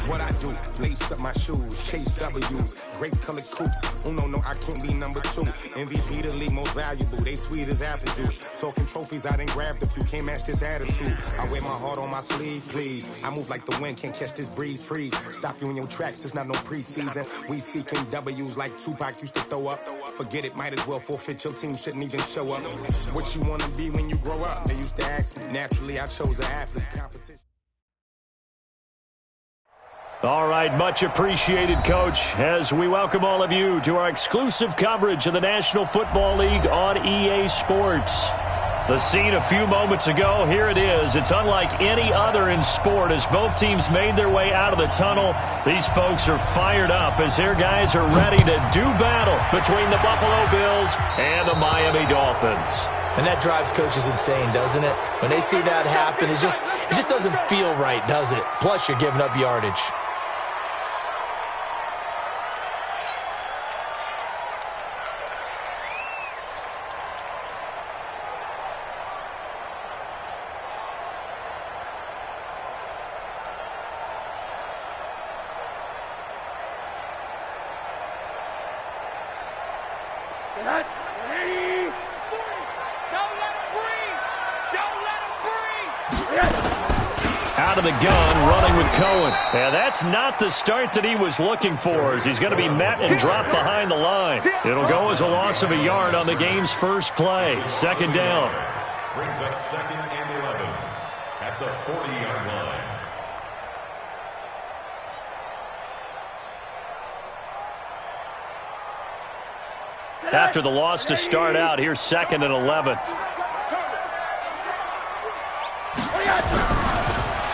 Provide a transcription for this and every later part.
What I do, lace up my shoes, chase W's, great colored coops. No, I can't be number 2. MVP the league most valuable, they sweet as apple juice. Talking trophies, I didn't grab the few, can't match this attitude. I wear my heart on my sleeve, please. I move like the wind, can't catch this breeze, freeze. Stop you in your tracks, it's not no preseason. We seeking W's like Tupac used to throw up. Forget it, might as well forfeit, your team shouldn't even show up. What you wanna be when you grow up? They used to ask me, naturally I chose an athlete competition. All right, much appreciated, Coach, as we welcome all of you to our exclusive coverage of the National Football League on EA Sports. The scene a few moments ago, here it is. It's unlike any other in sport as both teams made their way out of the tunnel. These folks are fired up as their guys are ready to do battle between the Buffalo Bills and the Miami Dolphins. And that drives coaches insane, doesn't it? When they see that happen, it just doesn't feel right, does it? Plus, you're giving up yardage. Out of the gun, running with Cohen. And that's not the start that he was looking for, as he's going to be met and dropped behind the line. It'll go as a loss of a yard on the game's first play. Second down. Brings up 2nd and 11 at the 40-yard line. After the loss to start out, here's 2nd and 11.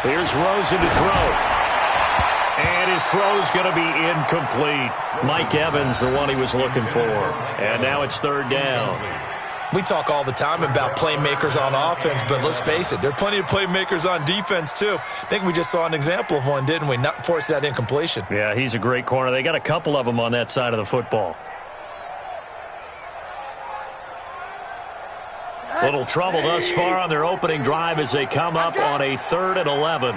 Here's Rosen to throw. And his throw's going to be incomplete. Mike Evans, the one he was looking for. And now it's 3rd down. We talk all the time about playmakers on offense, but let's face it, there are plenty of playmakers on defense, too. I think we just saw an example of one, didn't we? Not force that incompletion. Yeah, he's a great corner. They got a couple of them on that side of the football. Little trouble thus far on their opening drive as they come up on a 3rd and 11.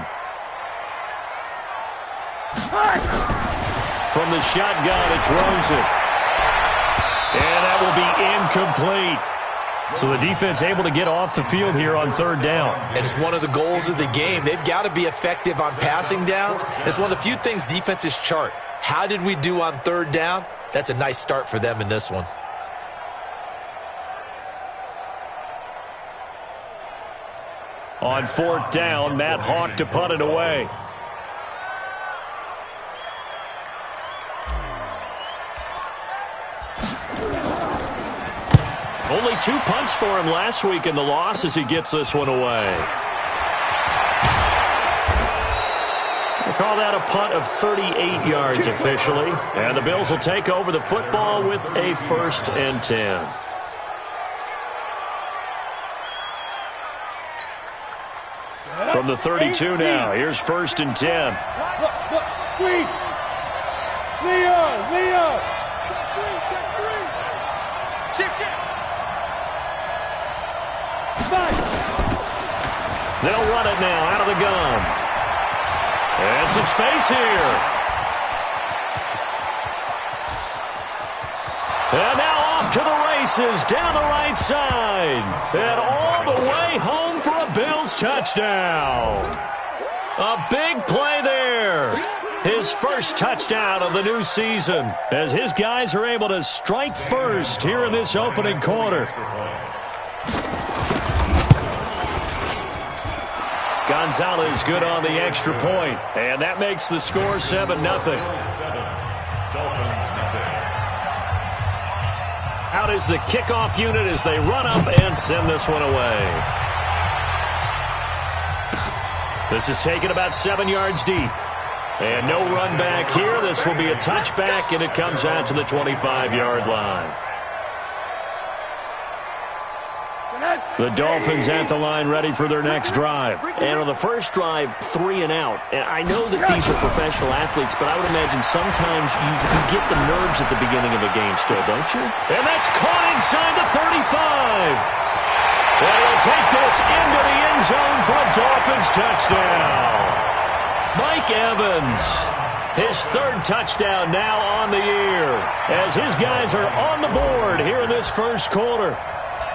From the shotgun, it's Rosen. And that will be incomplete. So the defense able to get off the field here on 3rd down. And it's one of the goals of the game. They've got to be effective on passing downs. It's one of the few things defenses chart. How did we do on 3rd down? That's a nice start for them in this one. On 4th down, Matt Hawk to punt it away. Only 2 punts for him last week in the loss as he gets this one away. We'll call that a punt of 38 yards officially. And the Bills will take over the football with a 1st and 10. From the 32 now, here's 1st and 10. Leon! Check 3! Shift! They'll run it now out of the gun. And some space here. And now off to the races down the right side. And all the way home for a Bills touchdown. A big play there. His first touchdown of the new season as his guys are able to strike first here in this opening quarter. Gonzalez good on the extra point, and that makes the score 7-0. Out is the kickoff unit as they run up and send this one away. This is taken about 7 yards deep. And no run back here. This will be a touchback, and it comes out to the 25-yard line. The Dolphins at the line ready for their next drive. And on the first drive, 3 and out. And I know that these are professional athletes, but I would imagine sometimes you get the nerves at the beginning of a game still, don't you? And that's caught inside the 35. And he'll take this into the end zone for a Dolphins touchdown. Mike Evans, his third touchdown now on the year, as his guys are on the board here in this first quarter.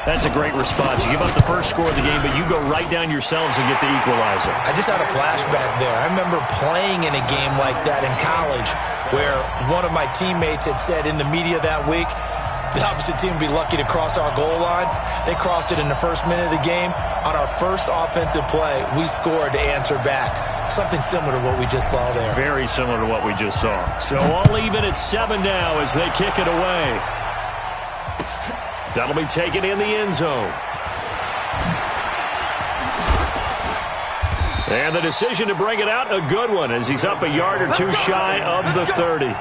That's a great response. You give up the first score of the game, but you go right down yourselves and get the equalizer. I just had a flashback there. I remember playing in a game like that in college where one of my teammates had said in the media that week, the opposite team would be lucky to cross our goal line. They crossed it in the first minute of the game. On our first offensive play, we scored to answer back. Something similar to what we just saw there. Very similar to what we just saw. So all even at 7 now as they kick it away. That'll be taken in the end zone. And the decision to bring it out, a good one, as he's up a yard or two shy of the 30.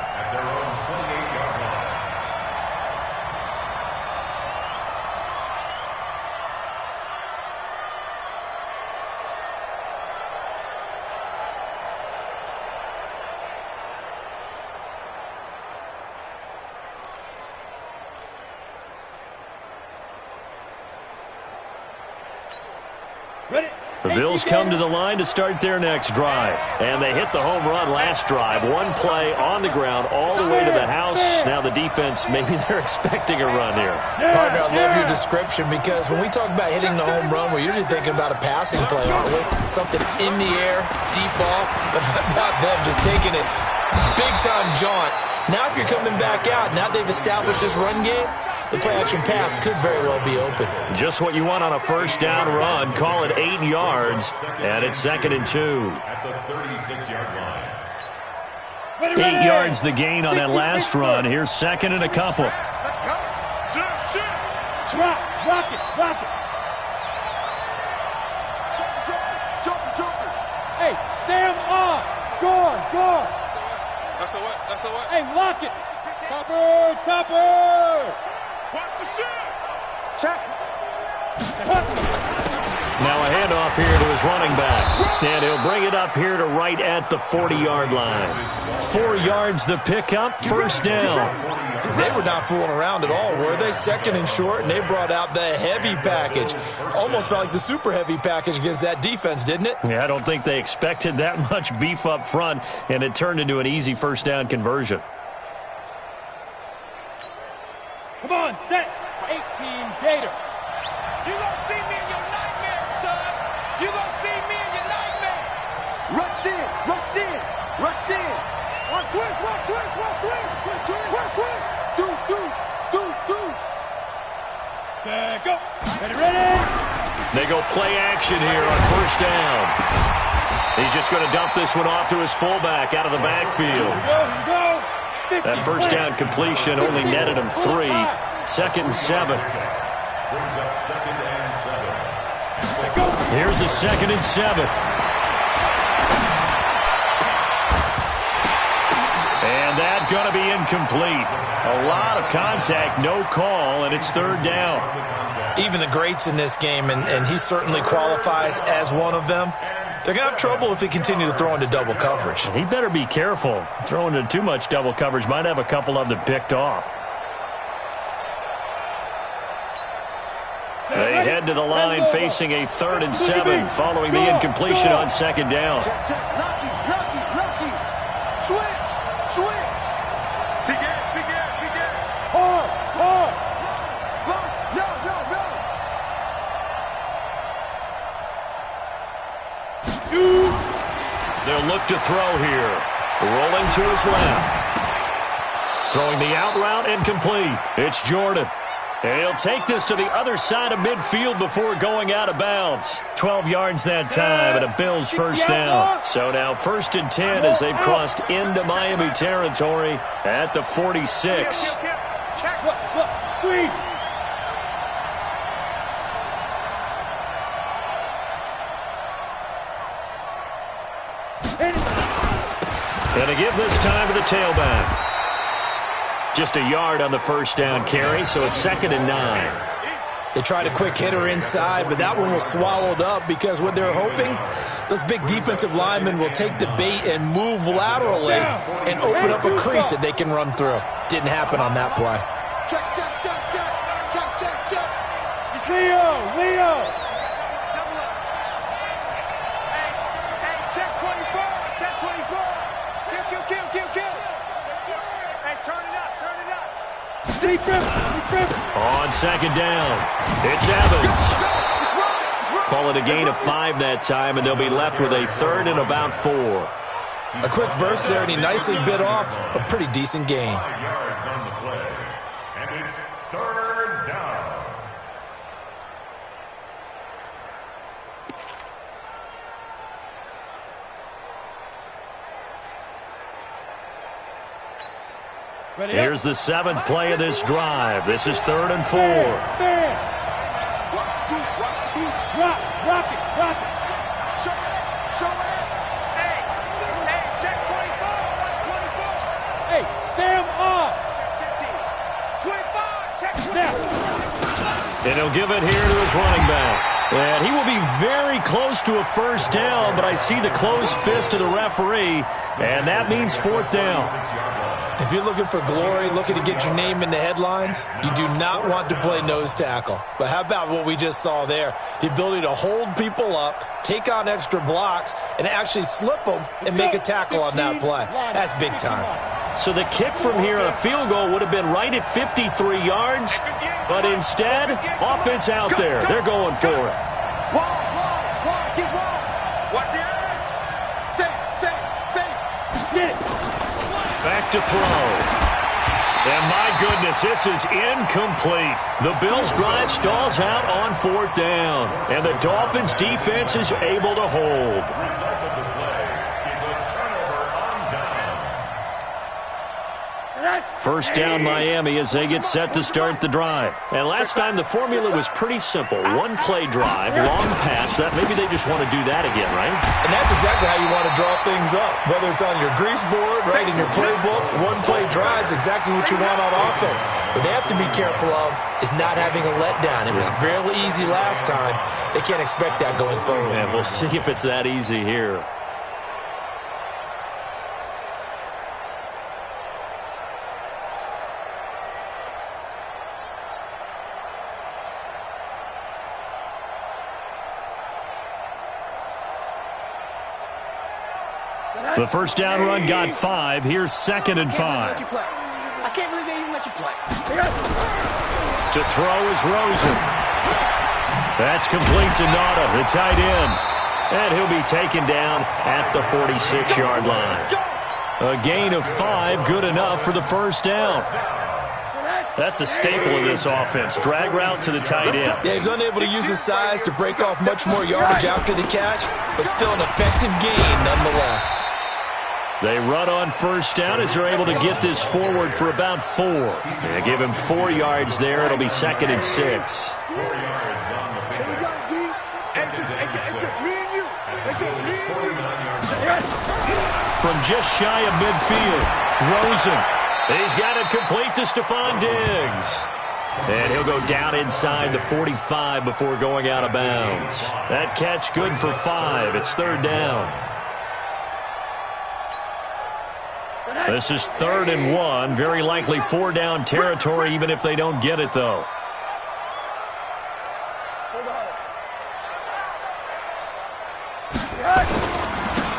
The Bills come to the line to start their next drive. And they hit the home run last drive. One play on the ground all the way to the house. Now the defense, maybe they're expecting a run here. Partner, I love your description because when we talk about hitting the home run, we're usually thinking about a passing play, aren't we? Something in the air, deep ball. But how about them just taking it big-time jaunt? Now if you're coming back out, now they've established this run game, the play-action pass could very well be open. Just what you want on a first down run. Call it 8 yards, and it's 2nd and 2. At the 36-yard line. 8 yards the gain on that last run. Here's 2nd and a couple. Rock it. Hey, Sam on. Go. That's a what? Hey, lock it. Topper. Watch the shot. Check. Now a handoff here to his running back. And he'll bring it up here to right at the 40-yard line. 4 yards the pickup, first down. They were not fooling around at all, were they? 2nd and short, and they brought out the heavy package. Almost felt like the super heavy package against that defense, didn't it? Yeah, I don't think they expected that much beef up front, and it turned into an easy first down conversion. Come on, set. 18 Gator. You gonna see me in your nightmare, son. You gonna see me in your nightmare. Rush in. Watch twist. Deuce. Check up. Ready. They go play action here on first down. He's just going to dump this one off to his fullback out of the backfield. Here we go. That first down completion only netted him 3. 2nd and 7. Brings up 2nd and 7. Here's a 2nd and 7. And that's going to be incomplete. A lot of contact, no call, and it's 3rd down. Even the greats in this game, and he certainly qualifies as one of them, they're going to have trouble if they continue to throw into double coverage. He better be careful. Throwing into too much double coverage might have a couple of them picked off. They head to the line facing a 3rd and 7 following the incompletion on 2nd down. Lucky. Switch. Begin. Hard. No. They'll look to throw here. Rolling to his left. Throwing the out route and complete. It's Jordan. And he'll take this to the other side of midfield before going out of bounds. 12 yards that time and a Bills first down. So now 1st and 10 as they've crossed into Miami territory at the 46. Squeeze. And to give this time to the tailback. Just a yard on the first down carry, so it's 2nd and 9. They tried a quick hitter inside, but that one was swallowed up because what they're hoping, those big defensive linemen will take the bait and move laterally and open up a crease that they can run through. Didn't happen on that play. Check. He's Leo. Hey, check 24. Check 24. Kill. Hey, turn it up. Defense. On second down, it's Evans. Call it a gain of 5 that time, and they'll be left with a 3rd and about 4. A quick burst there, and he nicely bit off a pretty decent gain. 5 yards on the play, and it's 3rd down. Here's the 7th play of this drive. This is 3rd and 4. Rock it. Show it. Hey, check 24. Hey, Sam off. 25. Check 24. Now. And he'll give it here to his running back. And he will be very close to a 1st down, but I see the closed fist of the referee, and that means 4th down. If you're looking for glory, looking to get your name in the headlines, you do not want to play nose tackle. But how about what we just saw there? The ability to hold people up, take on extra blocks, and actually slip them and make a tackle on that play. That's big time. So the kick from here on a field goal would have been right at 53 yards, but instead, offense out there. They're going for it. Wall. Keep wall. Watch the eye. Say. Back to throw. And my goodness, this is incomplete. The Bills' drive stalls out on 4th down, and the Dolphins' defense is able to hold. The result of the play is a turnover on downs. 1st down Miami as they get set to start the drive. And last time the formula was pretty simple. 1-play drive, long pass. That maybe they just want to do that again, right? And that's exactly how you want to draw things up. Whether it's on your grease board, right, in your playbook, 1-play drive is exactly what you want on offense. What they have to be careful of is not having a letdown. It was fairly easy last time. They can't expect that going forward. And we'll see if it's that easy here. The 1st down run got 5. Here's 2nd and 5. I can't believe they even let you play. To throw is Rosen. That's complete to Nauta, the tight end. And he'll be taken down at the 46-yard line. A gain of 5, good enough for the 1st down. That's a staple of this offense. Drag route to the tight end. Yeah, he's unable to use his size to break off much more yardage after the catch, but still an effective gain nonetheless. They run on 1st down as they're able to get this forward for about 4. They give him 4 yards there. It'll be 2nd and 6. 4 yards on the play. It's just me and you. From just shy of midfield, Rosen. He's got it complete to Stephon Diggs. And he'll go down inside the 45 before going out of bounds. That catch good for 5. It's 3rd down. This is 3rd and 1. Very likely 4-down territory, even if they don't get it, though.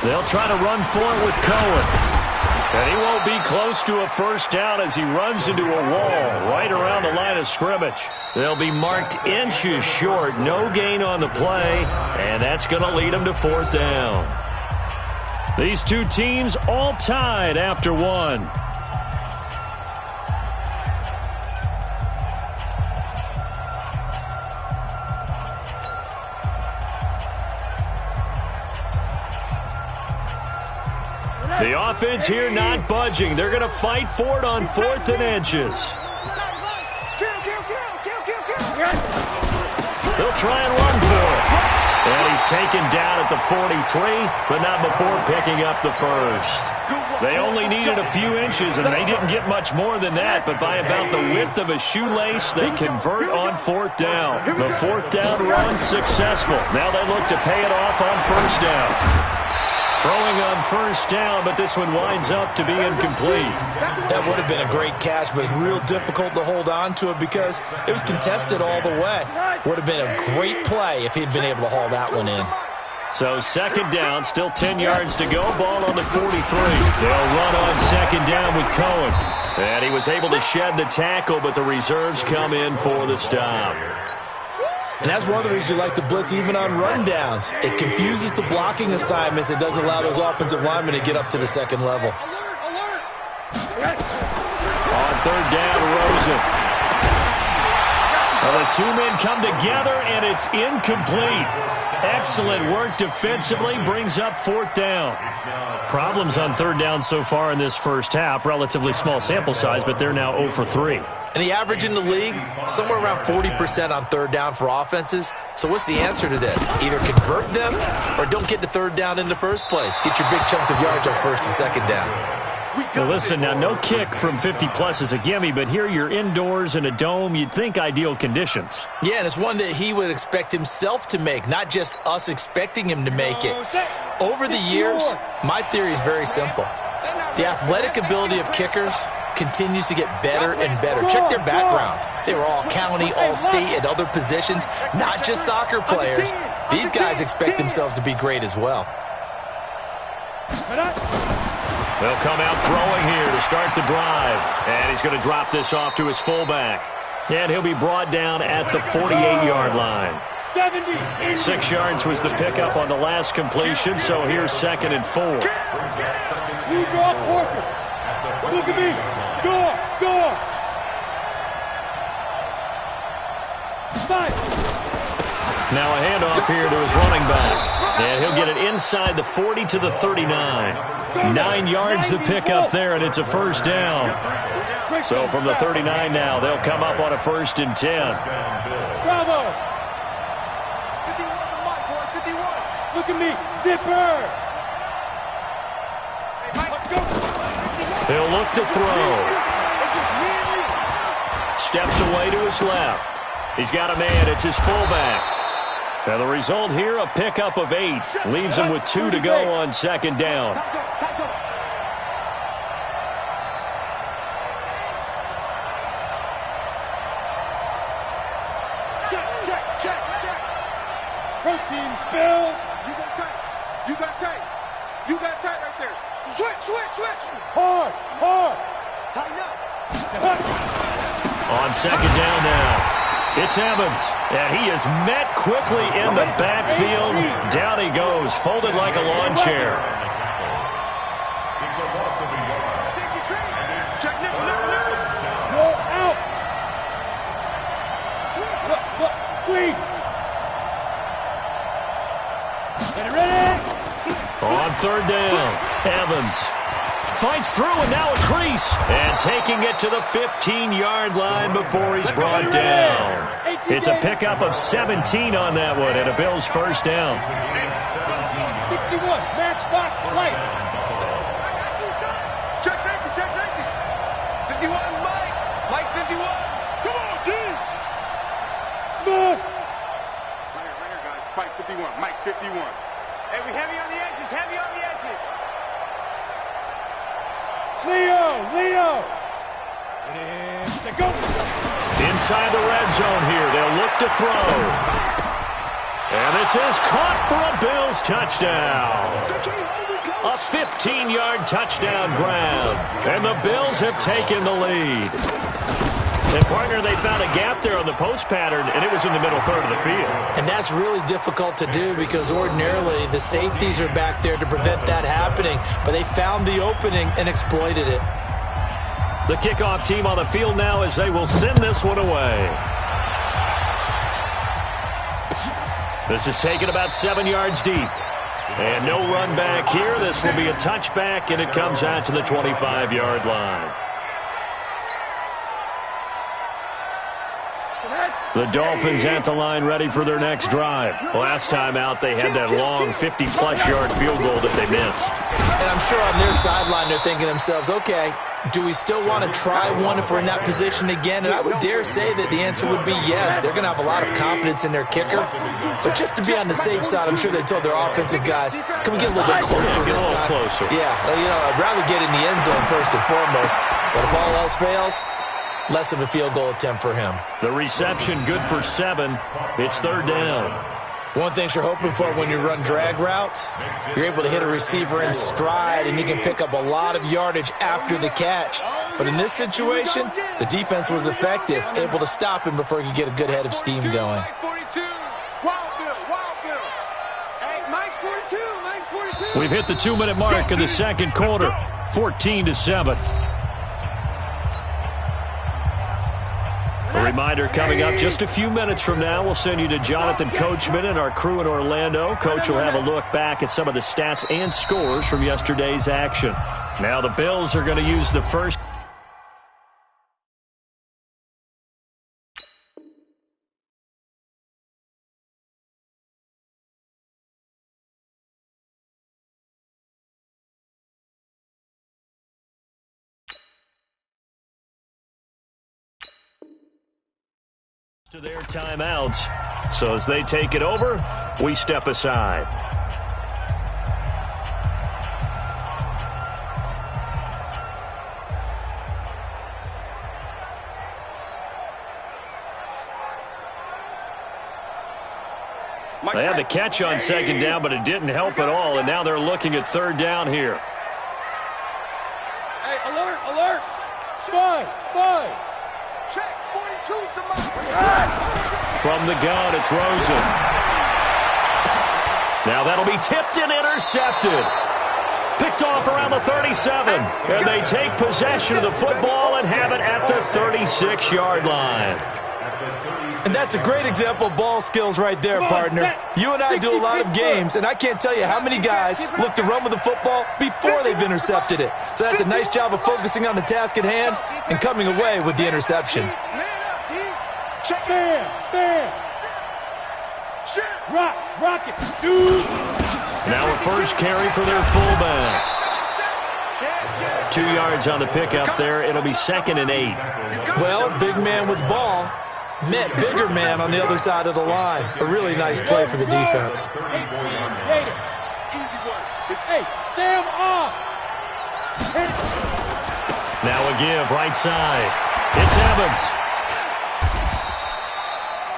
They'll try to run for it with Cohen. And he won't be close to a 1st down as he runs into a wall right around the line of scrimmage. They'll be marked inches short. No gain on the play, and that's going to lead them to 4th down. These two teams all tied after 1. The offense here not budging. They're going to fight for it on 4th and inches. They'll try and run for it. And he's taken down at the 43, but not before picking up the 1st. They only needed a few inches, and they didn't get much more than that, but by about the width of a shoelace, they convert on 4th down. The 4th down run successful. Now they look to pay it off on 1st down. Throwing on first down, but this one winds up to be incomplete. That would have been a great catch, but it's real difficult to hold on to it because it was contested all the way. Would have been a great play if he'd been able to haul that one in. So second down, still 10 yards to go. Ball on the 43. They'll run on second down with Cohen. And he was able to shed the tackle, but the reserves come in for the stop. And that's one of the reasons you like to blitz even on rundowns. It confuses the blocking assignments. It doesn't allow those offensive linemen to get up to the second level. On third down, Rosen. Well, the two men come together, and it's incomplete. Excellent work defensively, brings up fourth down. Problems on third down so far in this first half. Relatively small sample size, but they're now 0 for 3. And the average in the league, somewhere around 40% on third down for offenses. So what's the answer to this? Either convert them or don't get to third down in the first place. Get your big chunks of yards on first and second down. Well, listen, now no kick from 50-plus is a gimme, but here you're indoors in a dome. You'd think ideal conditions. Yeah, and it's one that he would expect himself to make, not just us expecting him to make it. Over the years, my theory is very simple. The athletic ability of kickers continues to get better and better. Check their backgrounds. They were all county, all state, at other positions, not just soccer players. These guys expect themselves to be great as well. They'll come out throwing here to start the drive. And he's going to drop this off to his fullback. And he'll be brought down at the 48-yard line. 6 yards was the pickup on the last completion, so here's 2nd and 4. You draw Porker. Look at me. Door. Now a handoff here to his running back. And he'll get it inside the 40 to the 39. 9 yards the pickup there, and it's a first down. So from the 39 now, they'll come up on a 1st and 10. Bravo. 51. Look at me. Zipper. He'll look to throw. Steps away to his left. He's got a man. It's his fullback. Now the result here, a pickup of 8. Leaves him with 2 to go on second down. Check. Protein spill. You got tight right there. Switch. Hard. Tighten up. On second down now, it's Evans. And he is met quickly in the backfield. Down he goes, folded like a lawn chair. Check, nickel. Go out. Look, squeeze. Get it ready. On third down, Evans fights through, and now a crease. And taking it to the 15-yard line before he's brought down. It's a pickup of 17 on that one, and a Bills first down. 61, matchbox light. Check safety. 51, Mike 51. Come on, G. Smooth. Right here, guys. Mike 51, Mike 51. Hey, we heavy on the edges. Leo. And go. Inside the red zone here, they'll look to throw. And this is caught for a Bills touchdown. A 15-yard touchdown grab. And the Bills have taken the lead. And, partner, they found a gap there on the post pattern, and it was in the middle third of the field. And that's really difficult to do because ordinarily the safeties are back there to prevent that happening. But they found the opening and exploited it. The kickoff team on the field now as they will send this one away. This is taken about 7 yards deep. And no run back here. This will be a touchback, and it comes out to the 25-yard line. The Dolphins at the line ready for their next drive. Last time out, they had that long 50-plus yard field goal that they missed. And I'm sure on their sideline they're thinking to themselves, okay, Do we still want to try one if we're in that position again? And I would dare say that the answer would be yes. They're going to have a lot of confidence in their kicker. But just to be on the safe side, I'm sure they told their offensive guys, can we get a little bit closer this time? Closer. Yeah, I'd rather get in the end zone first and foremost. But if all else fails, less of a field goal attempt for him. The reception good for 7. It's 3rd down. One thing you're hoping for when you run drag routes, you're able to hit a receiver in stride, and you can pick up a lot of yardage after the catch. But in this situation, the defense was effective, able to stop him before he could get a good head of steam going. We've hit the 2-minute mark in the second quarter, 14-7. A reminder coming up just a few minutes from now, we'll send you to Jonathan Coachman and our crew in Orlando. Coach will have a look back at some of the stats and scores from yesterday's action. Now the Bills are going to use the first. To their timeouts. So as they take it over, we step aside. They had the catch on 2nd down, but it didn't help at all, and now they're looking at 3rd down here. Hey, alert, alert! Spy! Check, 42's the mark. From the gun, it's Rosen. Now that'll be tipped and intercepted. Picked off around the 37. And they take possession of the football and have it at the 36-yard line. And that's a great example of ball skills right there, partner. You and I do a lot of games, and I can't tell you how many guys look to run with the football before they've intercepted it. So that's a nice job of focusing on the task at hand and coming away with the interception. Rock it, dude. Now a first carry for their fullback. 2 yards on the pickup there. It'll be 2nd and 8. Well, big man with ball met bigger man on the other side of the line. A really nice play for the defense. Hey, Sam off. Now a give right side. It's Evans.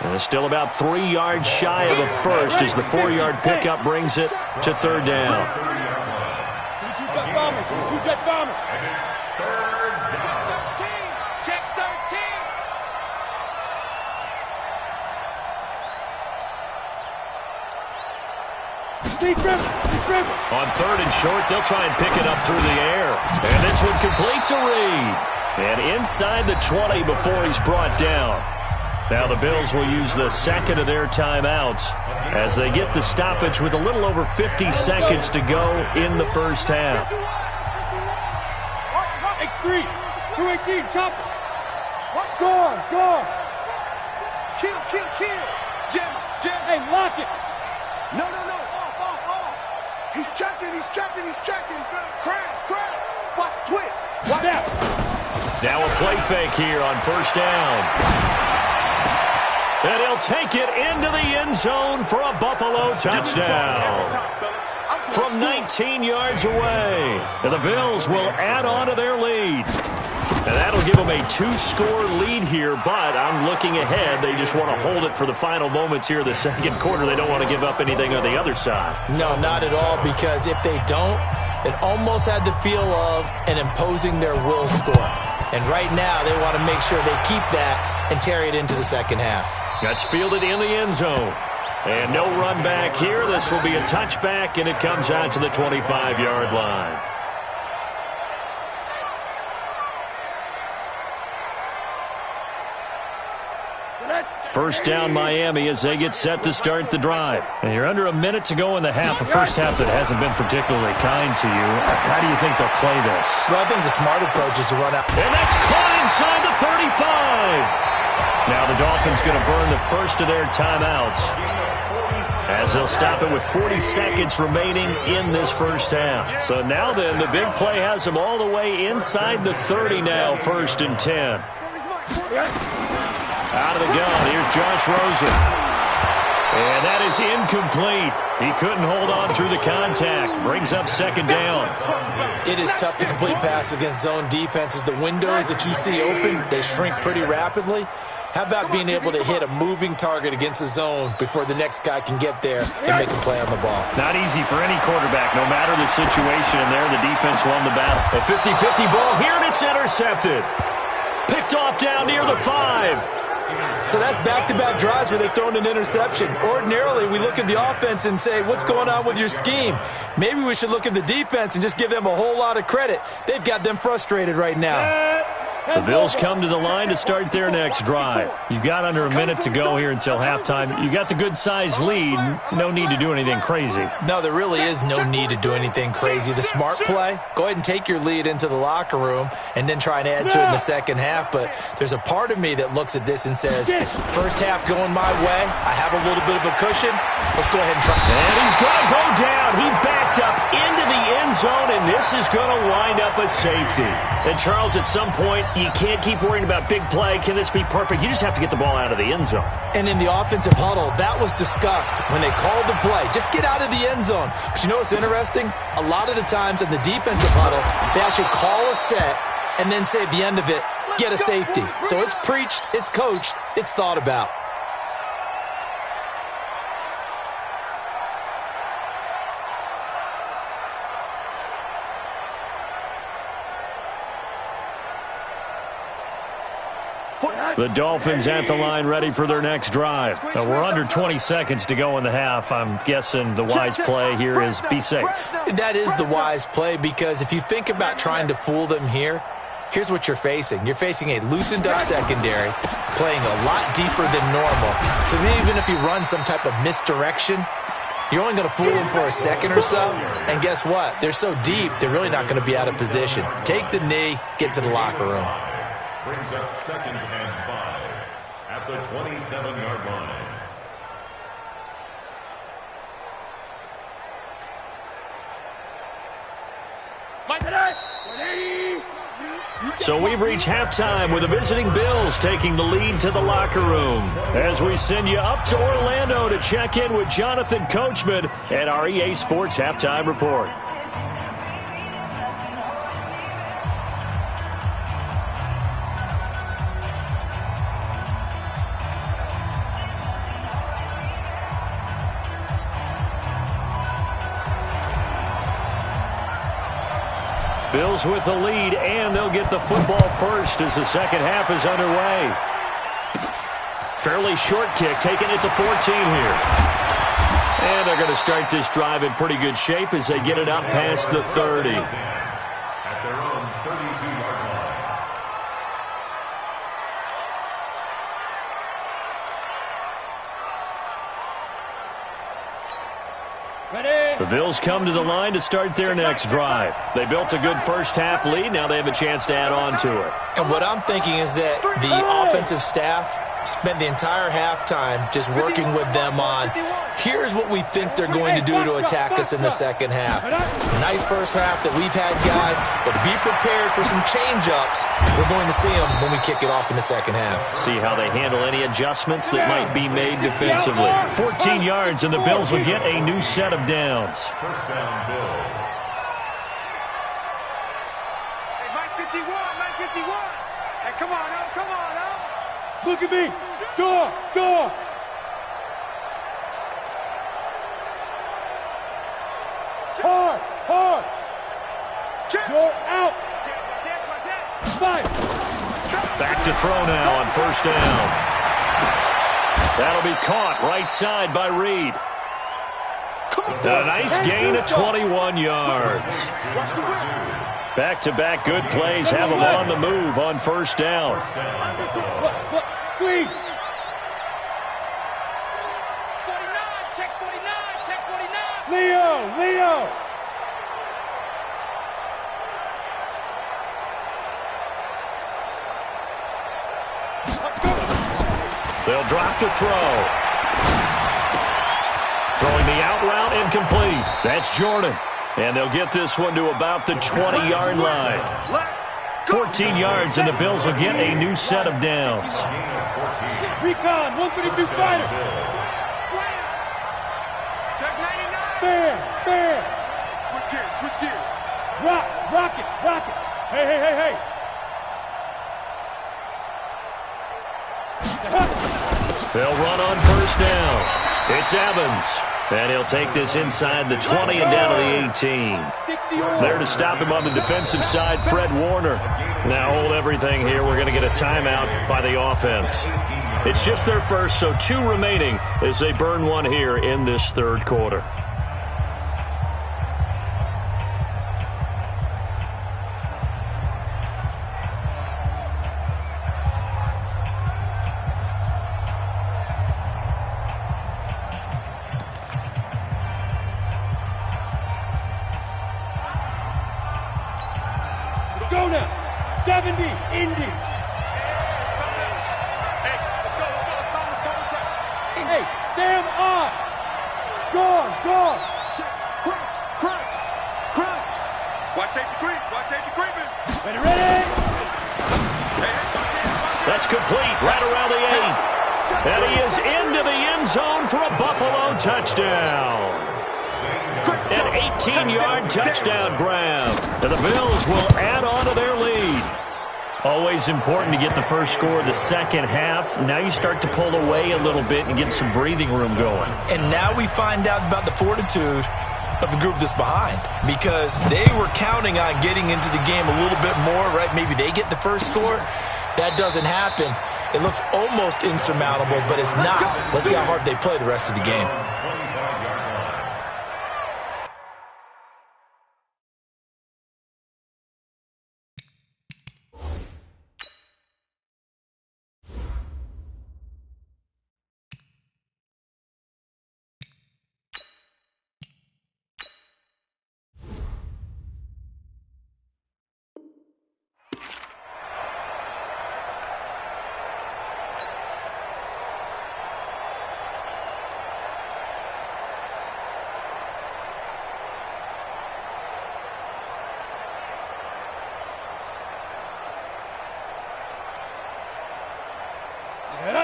And still about 3 yards shy of a first as the 4-yard pickup brings it to 3rd down. Two-jet bombers. And it's 3rd down. Check 13. Deep river. On 3rd and short, they'll try and pick it up through the air. And this one complete to Reed. And inside the 20 before he's brought down. Now the Bills will use the 2nd of their timeouts as they get the stoppage with a little over 50 seconds to go in the first half. X3, 218, chopper. Score. Kill. Jim. Hey, lock it. No. Off. He's checking. Crash. Watch, twist. Watch out. Now a play fake here on 1st down. And he'll take it into the end zone for a Buffalo touchdown. From 19 yards away. And the Bills will add on to their lead. And that'll give them a 2-score lead here, but I'm looking ahead. They just want to hold it for the final moments here of the second quarter. They don't want to give up anything on the other side. No, not at all, because if they don't, it almost had the feel of an imposing their will score. And right now, they want to make sure they keep that and carry it into the second half. That's fielded in the end zone. And no run back here. This will be a touchback, and it comes out to the 25-yard line. First down Miami as they get set to start the drive. And you're under a minute to go in the half, a first half that hasn't been particularly kind to you. How do you think they'll play this? Well, I think the smart approach is to run out. And that's caught inside the 35. Now the Dolphins going to burn the first of their timeouts. as they'll stop it with 40 seconds remaining in this first half. So now then, the big play has them all the way inside the 30 now, 1st and 10. Out of the gun, here's Josh Rosen. And that is incomplete. He couldn't hold on through the contact. Brings up 2nd down. It is tough to complete passes against zone defenses. The windows that you see open, they shrink pretty rapidly. How about being able to hit a moving target against a zone before the next guy can get there and make a play on the ball? Not easy for any quarterback, no matter the situation in there. The defense won the battle. A 50-50 ball here, and it's intercepted. Picked off down near the 5. So that's back-to-back drives where they've thrown an interception. Ordinarily, we look at the offense and say, what's going on with your scheme? Maybe we should look at the defense and just give them a whole lot of credit. They've got them frustrated right now. The Bills come to the line to start their next drive. You've got under a minute to go here until halftime. You got the good-sized lead. No need to do anything crazy. No, there really is no need to do anything crazy. The smart play, go ahead and take your lead into the locker room and then try and add to it in the second half. But there's a part of me that looks at this and says, first half going my way. I have a little bit of a cushion. Let's go ahead and try. And he's going to go down. He backed up into the end zone, and this is going to wind up a safety. And, Charles, at some point, you can't keep worrying about big play. Can this be perfect? You just have to get the ball out of the end zone. And in the offensive huddle, that was discussed when they called the play. Just get out of the end zone. But you know what's interesting? A lot of the times in the defensive huddle, they actually call a set and then say at the end of it, get a safety. So it's preached, it's coached, it's thought about. The Dolphins at the line ready for their next drive. We're under 20 seconds to go in the half. I'm guessing the wise play here is be safe. That is the wise play because if you think about trying to fool them here, here's what you're facing. You're facing a loosened up secondary, playing a lot deeper than normal. So even if you run some type of misdirection, you're only going to fool them for a second or so. And guess what? They're so deep, they're really not going to be out of position. Take the knee, get to the locker room. Brings up 2nd and 5 at the 27-yard line. So we've reached halftime with the visiting Bills taking the lead to the locker room. As we send you up to Orlando to check in with Jonathan Coachman at our EA Sports Halftime Report. Bills with the lead, and they'll get the football first as the second half is underway. Fairly short kick, taking it to 14 here. And they're going to start this drive in pretty good shape as they get it up past the 30. At their own 32-yard line. The Bills come to the line to start their next drive. They built a good first half lead. Now they have a chance to add on to it. And what I'm thinking is that the offensive staff spent the entire halftime just working with them on, here's what we think they're going to do to attack us in the second half. Nice first half that we've had, guys, but be prepared for some change-ups. We're going to see them when we kick it off in the second half. See how they handle any adjustments that might be made defensively. 14 yards, and the Bills will get a new set of downs. First down, Bills. Hey, Mike 51, Mike 51. Hey, come on, now, come on, now. Look at me. Door. Hard. Door out. Fight. Back to throw now on first down. That'll be caught right side by Reed. A nice gain of 21 yards. Back-to-back good plays have them on the move on first down. Squeeze. 49, check 49. Leo. They'll drop to throw. Throwing the out route incomplete. That's Jordan. And they'll get this one to about the 20-yard line. 14 yards, and the Bills will get a new set of downs. Recon, 132 fighter. Check 99. Fair. Switch gears. Rock it. Hey. They'll run on first down. It's Evans. And he'll take this inside the 20 and down to the 18. There to stop him on the defensive side, Fred Warner. Now hold everything here. We're going to get a timeout by the offense. It's just their first, so 2 remaining as they burn one here in this third quarter. Go now. 70, Indy. Hey, Sam on. Gone. Crunch. Watch safety creeping. Ready. That's complete right around the 8. And he is into the end zone for a Buffalo touchdown. An 18-yard touchdown grab. And the Bills will add on to their lead. Always important to get the first score of the second half. Now you start to pull away a little bit and get some breathing room going. And now we find out about the fortitude of the group that's behind, because they were counting on getting into the game a little bit more, right? Maybe they get the first score. That doesn't happen. It looks almost insurmountable, but it's not. Let's see how hard they play the rest of the game.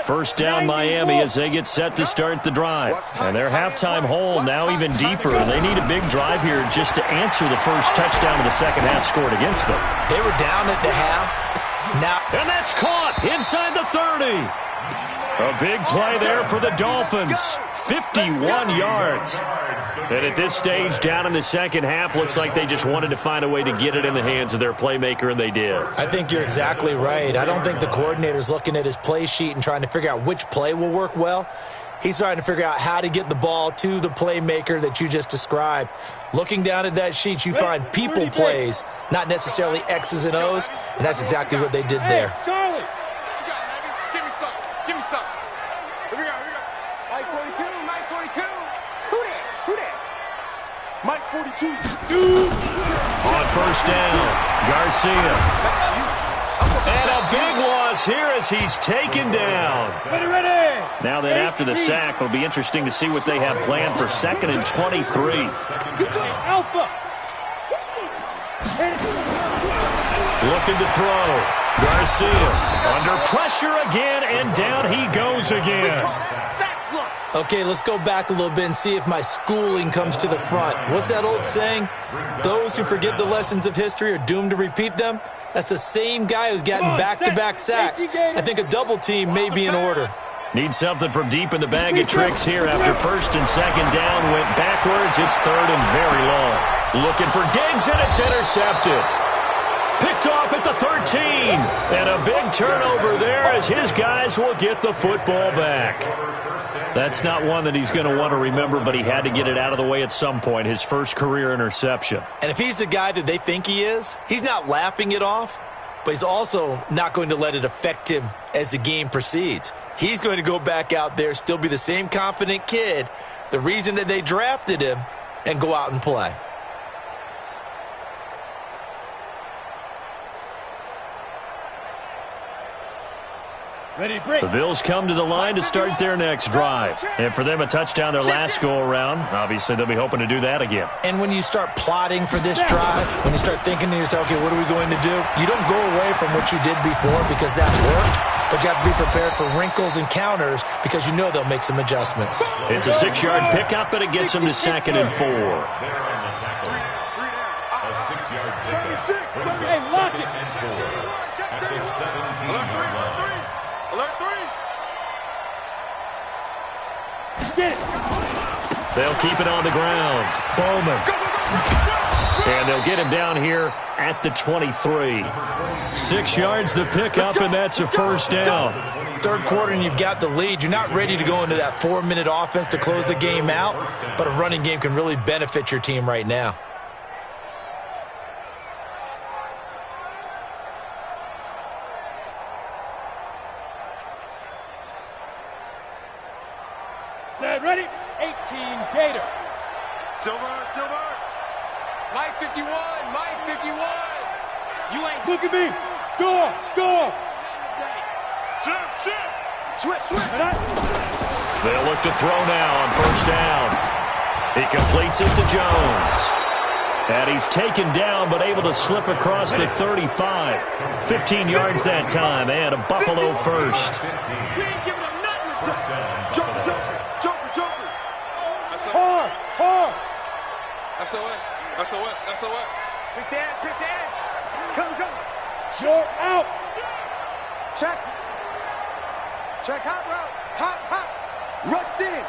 First down Miami as they get set to start the drive. And their halftime hole now even deeper. They need a big drive here just to answer the first touchdown of the second half scored against them. They were down at the half. And that's caught inside the 30. A big play there for the Dolphins. 51 yards. And at this stage, down in the second half, looks like they just wanted to find a way to get it in the hands of their playmaker, and they did. I think you're exactly right. I don't think the coordinator's looking at his play sheet and trying to figure out which play will work well. He's trying to figure out how to get the ball to the playmaker that you just described. Looking down at that sheet, you find people plays, not necessarily X's and O's, and that's exactly what they did there. Charlie. What you got, baby? Give me something. Here we go. Mike 42. Who that? Mike 42. On first down, Garcia. And a big loss here as he's taken down. Ready. Now then, after the sack, it'll be interesting to see what they have planned for 2nd and 23. Alpha. Looking to throw. Garcia under pressure again, and down he goes again. Okay, let's go back a little bit and see if my schooling comes to the front. What's that old saying? Those who forget the lessons of history are doomed to repeat them. That's the same guy who's gotten back-to-back sacks. I think a double team may be in order. Need something from deep in the bag of tricks here after 1st and 2nd down. Went backwards. It's 3rd and very long. Looking for Diggs, and it's intercepted. Picked off at the 13. And a big turnover there as his guys will get the football back. That's not one that he's going to want to remember, but he had to get it out of the way at some point, his first career interception. And if he's the guy that they think he is, he's not laughing it off, but he's also not going to let it affect him as the game proceeds. He's going to go back out there, still be the same confident kid, the reason that they drafted him, and go out and play. The Bills come to the line to start their next drive. And for them, a touchdown their last go-around. Obviously, they'll be hoping to do that again. And when you start plotting for this drive, when you start thinking to yourself, okay, what are we going to do? You don't go away from what you did before because that worked, but you have to be prepared for wrinkles and counters because you know they'll make some adjustments. It's a 6-yard pickup, and it gets them to 2nd and 4. There on the tackle. A 6-yard pickup. Brings Hey, up lock 2nd it. and 4 at the 17-yard line. Alert 3. Get it. They'll keep it on the ground. Bowman. And they'll get him down here at the 23. 6 yards the pickup, and that's a first down. Third quarter and you've got the lead. You're not ready to go into that 4-minute offense to close the game out, but a running game can really benefit your team right now. Set, ready? 18 Gator. Silver. Mike 51. Mike 51. You ain't look at me. Go. Shift. Switch. They'll look to throw now on first down. He completes it to Jones. And he's taken down but able to slip across the 35. 15 yards that time and a Buffalo first. We ain't giving them nothing. First down. Joker. Hard. SOS. Pick the edge. Come. Short out. Check hot route. Hot. Rush in.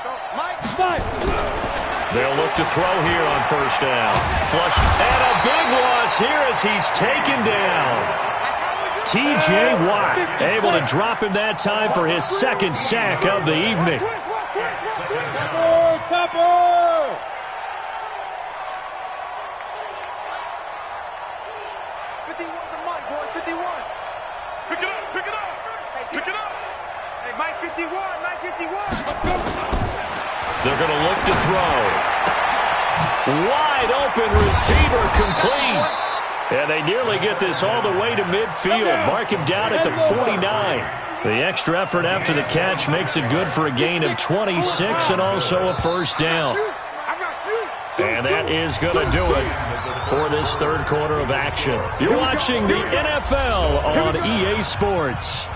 Go, Mike. Fight. They'll look to throw here on first down. Flush. And a big loss here as he's taken down. T.J. Watt able to drop him that time for his second sack of the evening. Topper. 51 to Mike, boy. 51. Pick it up. Hey, Mike 51. Let's go. They're going to look to throw. Wide open receiver complete. And they nearly get this all the way to midfield. Mark him down at the 49. The extra effort after the catch makes it good for a gain of 26 and also a first down. And that is going to do it for this third quarter of action. You're watching the NFL on EA Sports.